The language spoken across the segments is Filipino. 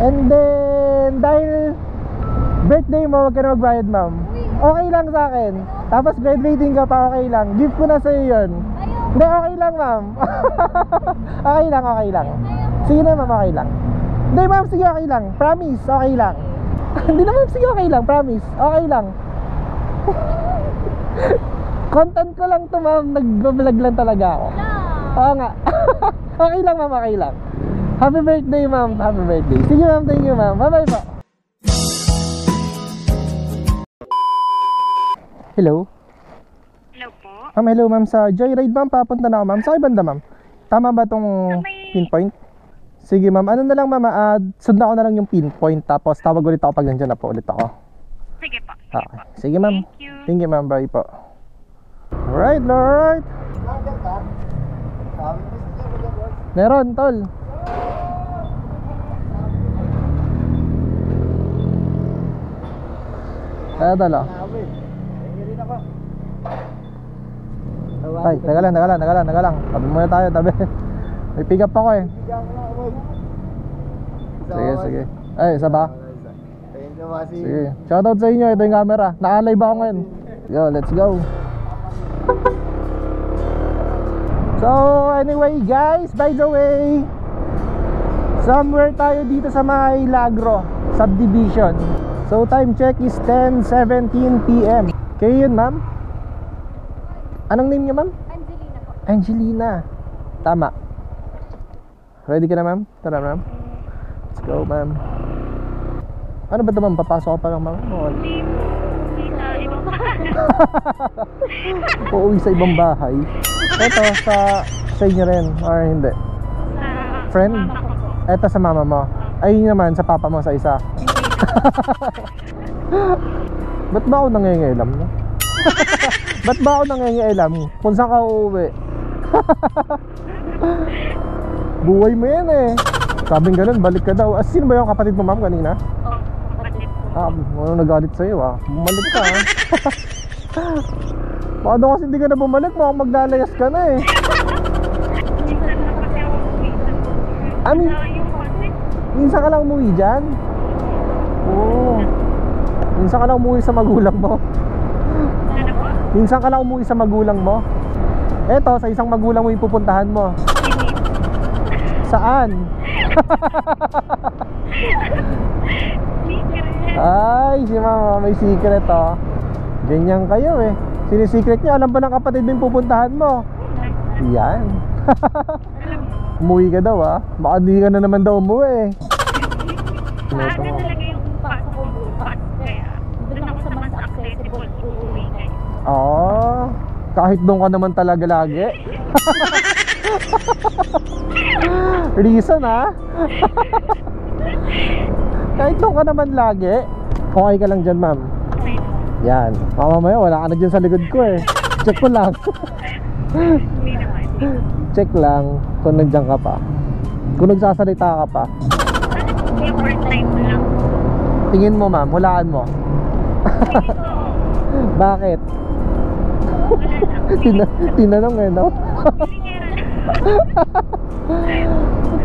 And then, dahil birthday mo, wag ka na magbayad, ma'am. Okay lang sa akin. Tapos graduating ka pa, okay lang. Gift ko na sa'yo yun. Hindi, okay lang, ma'am. Okay lang, okay lang. Sige na, ma'am, okay lang. Hindi, ma'am, sige, okay lang. Promise, okay lang. Hindi na, ma'am, sige, okay lang. Promise, okay lang. Content ko lang to, ma'am. Nag-vlog lang talaga ako. Oo nga. Okay lang, ma'am, okay lang. Happy birthday, ma'am. Happy birthday. Sige, ma'am, thank you, ma'am. Bye-bye po. Hello? Hello po? Ma'am, hello, ma'am. Sa Joyride, ma'am. Papunta na ako, ma'am. Sa banda, ma'am. Tama ba tong pinpoint? Sige, ma'am. Ano na lang, ma'am. Sundan ko na lang yung pinpoint. Tapos tawag ulit ako pag nandiyan na po ulit ako. Sige po. Okay. Sige, ma'am. Thank you. Thank you, ma'am. Bye po. Alright, alright. Meron, tol. Kaya tol, oh. Ay, taga lang. Tabi muna tayo, tabi. May pick up ako eh. Sige. Ay, isa ba? Sige. Shoutout sa inyo, ito yung camera. Naka-live ako ngayon. Yo, let's go. So, anyway guys, by the way, somewhere tayo dito sa may Lagro subdivision. So, time check is 10:17 PM. Kayo yun, ma'am? Anong name niyo, ma'am? Angelina po. Angelina. Tama. Ready ka na, ma'am? Tara, ma'am. Let's go, ma'am. Ano ba ito, ma'am? Papasok ka pa lang, ma'am? Hindi sa ibang bahay. Uuwi sa ibang bahay. Ito, sa inyo rin, or hindi? Friend? Mama ko po. Ito sa mama mo. Ay, yun naman, sa papa mo, sa isa. Ba't ba ako nangingialam, no? Ba't ba ako nangingialam kung saan ka uuwi? Buhay mo yan eh. Sabing ganun, balik ka daw. Sino ba yung kapatid mo, ma'am, kanina? Oh, kapatid po. Ano nagalit sa'yo, bumalik ka, ha? Baka daw kasi hindi ka na bumalik, mukhang maglalayas ka na eh. Minsan na kasi ako umuwi. Yung kasi. Minsan ka lang umuwi dyan? Oo. Minsan ka lang umuwi sa magulang mo? Ano po? Minsan ka lang umuwi sa magulang mo? Eto, sa isang magulang mo yung pupuntahan mo. Saan? Secret. Ay, si mama may secret, oh. Ganyan kayo eh. Sinisecret niya, alam ba ng kapatid mo yung pupuntahan mo? Yan. Umuwi ka daw, baka di ka na naman daw umuwi. Maaga talaga yung pasok ko bukas. Kaya doon ako sa mas accessible uuwi ngayon. Kahit doon ka naman talaga lagi. Reason, Kahit doon ka naman lagi. Okay ka lang dyan, ma'am. Okay. Yan. Mamaya wala ka na dyan sa likod ko eh. Check ko lang. Hindi naman. Check lang kung nandiyan ka pa. Kung nagsasalita ka pa. Yung first time mo lang. Tingin mo, ma'am, hulaan mo. Bakit? Tinanong eh, no?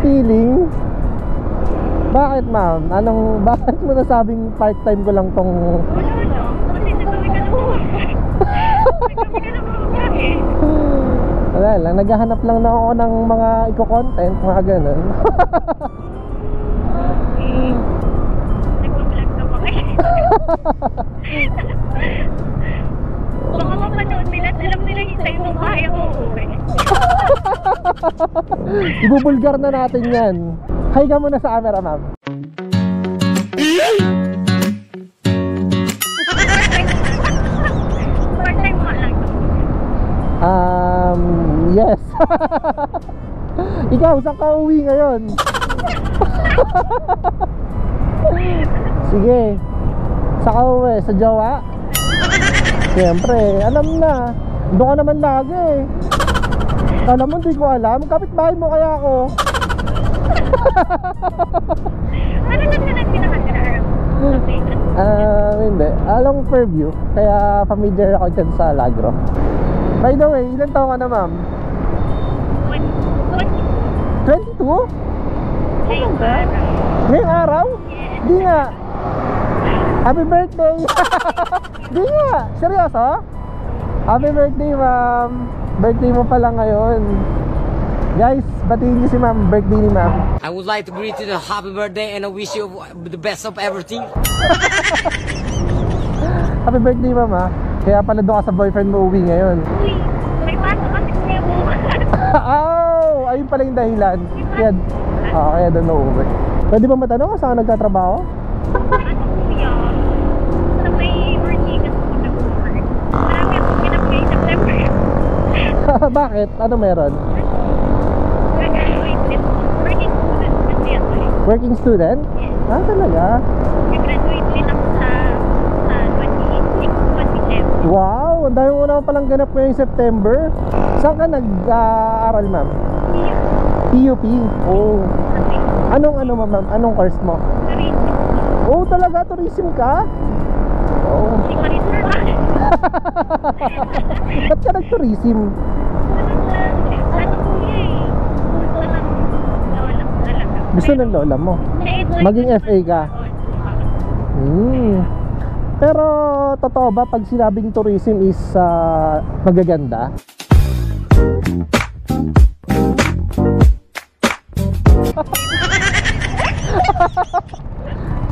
Feeling? Bakit, ma'am? Bakit mo nasabing part-time ko lang tong... Kasi nagkawin ka na po. Wala lang, naghahanap lang na ako ng mga eco-content, mga ganun. Nag-vlog na ba kayo? Baka mapanood nila, alam nila hintay mo kaya ko uuwi. Ibubulgar na natin yan. Hi ka muna sa camera, ma'am. Part-time mo lang. Yes. Ikaw, saan ka uwi ngayon? Sige. Saan ka uwi? Sa jowa? Siyempre, alam na. Doon ka naman lagi. Alam mo, hindi ko alam. Kapitbahay mo kaya ako. Ano na sila pinakagarap? Hindi. Along Fairview. Kaya familiar ako dyan sa Lagro. By the way, ilan taon ka na, ma'am? 22? Ay, Ngayong araw? Di nga. Happy birthday! Di nga. Seryoso? Happy birthday, ma'am. Birthday mo pala ngayon. Guys, batiin niyo si ma'am. Birthday ni ma'am. I would like to greet you the happy birthday and I wish you the best of everything. Happy birthday, ma'am, ha. Kaya pala doon ka sa boyfriend mo uwi ngayon. Uy, may pasok kasi kuya bukas. Oh, ayun pala yung dahilan. Kaya, kaya doon uuwi. Pwede ba matanong kung saan ka nagtatrabaho? Ano kuya? Sa may Ortigas ko nag-work. Marami akong pinag-pay September. Bakit? Ano meron? Graduate din. Working student kasi ako eh. Working student? Yes. Ah, talaga? Nag-graduate din ako sa 26, 27. Wow, ang dami mo naman palang ganap ngayong September. Saan ka nag-aaral, ma'am? PUP? Oh. Anong ma'am? Anong course mo? Oh, talaga? Tourism ka? Oh. Hindi ko rin sir. Ba't ka nag-tourism? Ano kuya eh. Gusto ng lola ko talaga. Gusto ng lola mo? Maging FA ka? Pero totoo ba pag sinabing tourism is magaganda?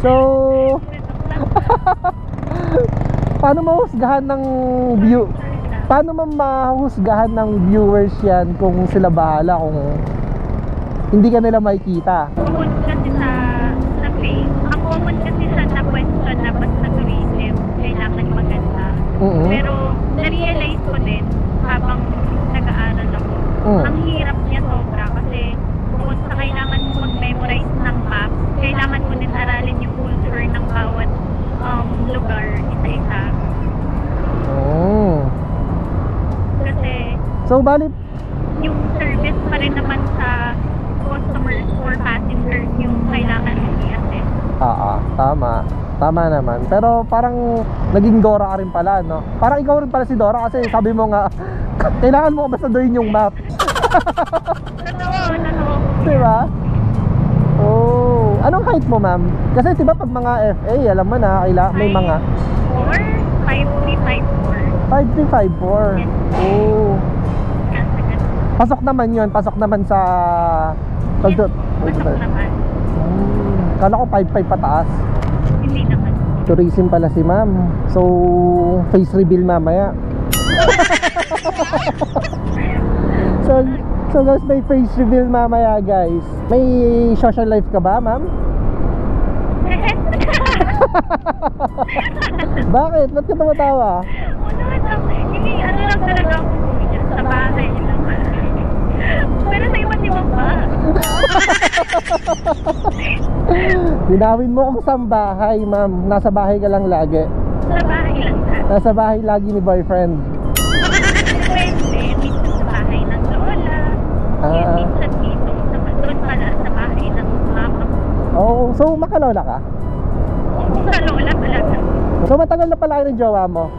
So, paano mahusgahan ng view? Paano mahusgahan ng viewers yan kung sila bahala kung hindi ka nila makikita? Common kasi sa face. Ang common kasi sa question na basta tourism, kailangan maganda. Pero na-realize ko din habang nag-aaral ako, ang hirap niya sobra kasi bukod sa kailangan mo mag-memorize ng map, kailangan mo din aralin yung culture ng bawat lugar, isa-isa. Kasi So, bali, yung service pa rin naman sa customers or passengers yung kailangan mo i-assess. tama. Tama naman. Pero parang naging Dora ka rin pala, no? Parang ikaw rin pala si Dora kasi sabi mo nga, kailangan mo basta doon yung map. Totoo. Diba? Oh, anong height mo, ma'am? Kasi diba pag mga FA, alam mo na, may mga 5354. 5354. Oh. Pasok naman yun, pasok naman sa Pasok naman. Kala ko 55 pataas. Hindi naman. Tourism pala si ma'am. So, face reveal mamaya. So guys, may face reveal mamaya, guys. May social life ka ba, ma'am? Bakit? Ba't ka tumatawa? Hindi, ano lang talaga ako sa bahay lang. Pero sa iba't ibang pa. Dinawin mo kung saan bahay, ma'am. Nasa bahay ka lang lagi. Sa bahay lang ka. Nasa bahay lagi ni boyfriend. Pwede, minsan sa bahay ng lola. Minsan dito, doon pala sa bahay ng mama. Oh, so makalola ka? Sa lola talaga. So matagal na pala kayo ng jowa mo?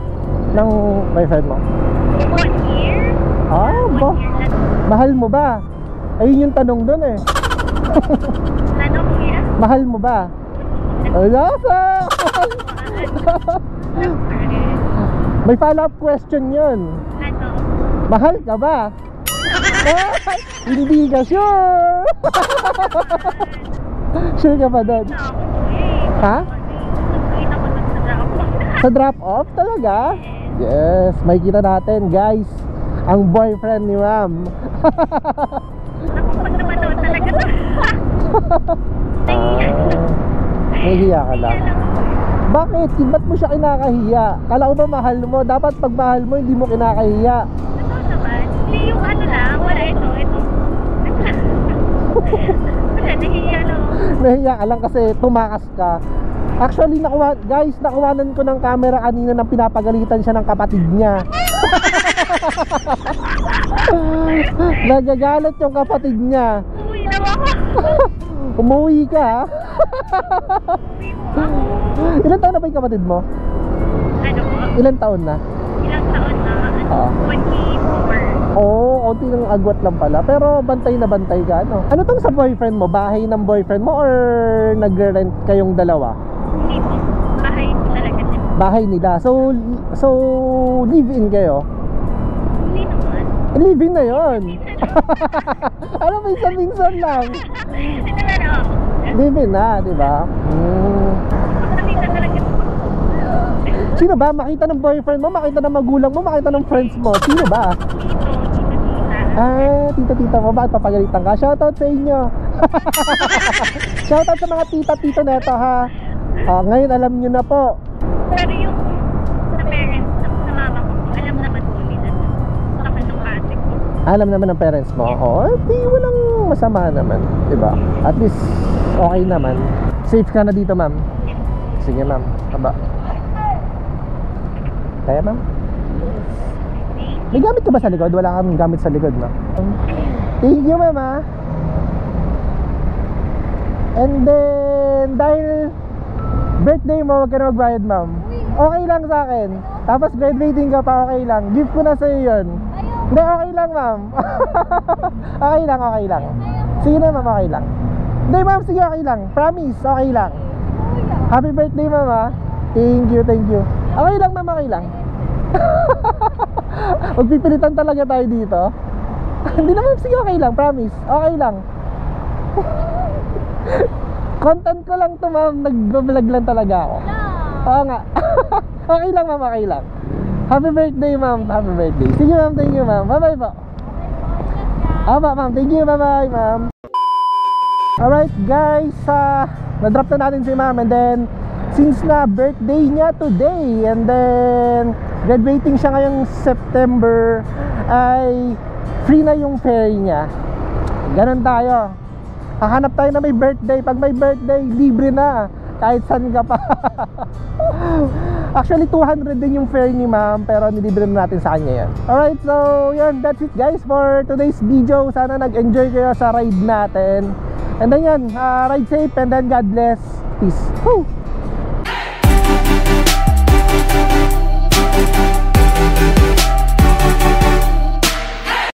Ng boyfriend mo? 1 year. Ba? 1 year na. Mahal mo ba? Ayun yung tanong dun eh. Tanong niya. Mahal mo ba? Lasa! May follow-up question yun. Ano? Mahal ka ba? Hindi ka sure. Sure ka ba doon? Ha? Sa drop off talaga? Yes, makikita natin, guys, ang boyfriend ni ma'am. Ako pag naman daw talaga to. Nahihiya ka lang. Bakit? Ba't mo siya kinakahiya? Kala ko ba mahal mo? Dapat pag mahal mo, hindi mo kinakahiya. Ano naman? Hindi yung ano lang. Wala ito. Wala, nahihiya lang. Nahihiya ka lang kasi tumakas ka. Actually, nakuhanan ko ng camera kanina nang pinapagalitan siya ng kapatid niya. Nagagalit yung kapatid niya. Uy, nawa ko. Umuwi ka, ha? Uy mo ako. Ilan taon na ba yung kapatid mo? Ano po? Ilan taon na? Ilang taon na? Oo. 24. Oo, konti ng agwat lang pala. Pero bantay na bantay ka, no? Ano tong sa boyfriend mo? Bahay ng boyfriend mo or nagre-rent kayong dalawa? Hindi po. Bahay talaga din. Bahay nila. So live-in kayo? Hindi naman. Live-in na yon. Ano, minsan-minsan lang. Ito na lang. Live-in na, di ba? Makakita talaga po. Sino ba? Makita ng boyfriend mo, makita ng magulang mo, makita ng friends mo. Sino ba? Ah, tita-tita mo. Bakit papagalitan ka? Shoutout sa inyo. Shoutout sa mga tita-tito neto, ha. Ngayon alam nyo na po. Pero yung sa parents, sa mama ko, alam naman po nila. Sa kanong ate ko. Alam naman ng parents mo. Oo, di walang masama naman, diba? At least okay naman. Safe ka na dito, ma'am. Sige, ma'am. Haba. Kaya, ma'am? May gamit ka ba sa likod? Wala kang gamit sa likod, no? Thank you, ma'am, ha? And then, dahil birthday mo, wag ka na magbayad, ma'am. Okay lang sa akin. Tapos graduating ka pa, okay lang. Gift ko na sa'yo yun. Hindi, okay lang, ma'am. Okay lang, okay lang. Sige na, ma'am, okay lang. Hindi, ma'am, sige, okay lang. Promise, okay lang. Happy birthday, ma'am, ha? Thank you, thank you. Okay lang, ma'am, okay lang. Magpipilitan talaga tayo dito. Hindi na, ma'am, sige, okay lang. Promise, okay lang. Content ko lang to, ma'am. Nag-vlog lang talaga ako. Oo nga. Okay lang, ma'am, okay lang. Happy birthday, ma'am. Happy birthday. Sige, ma'am, thank you, ma'am. Bye-bye po. Aba, ma'am, thank you. Bye-bye, ma'am. Alright, guys, na-drop na natin si ma'am. And then, since na birthday niya today, and then graduating siya ngayong September, ay free na yung fare niya. Ganon tayo. Hahanap tayo na may birthday. Pag may birthday, libre na. Kahit saan ka pa. Actually, 200 din yung fare ni ma'am, pero nilibre na natin sa kanya yan. Alright, so yan, that's it guys for today's video. Sana nag-enjoy kayo sa ride natin. And then yan, ride safe and then God bless. Peace. Woo!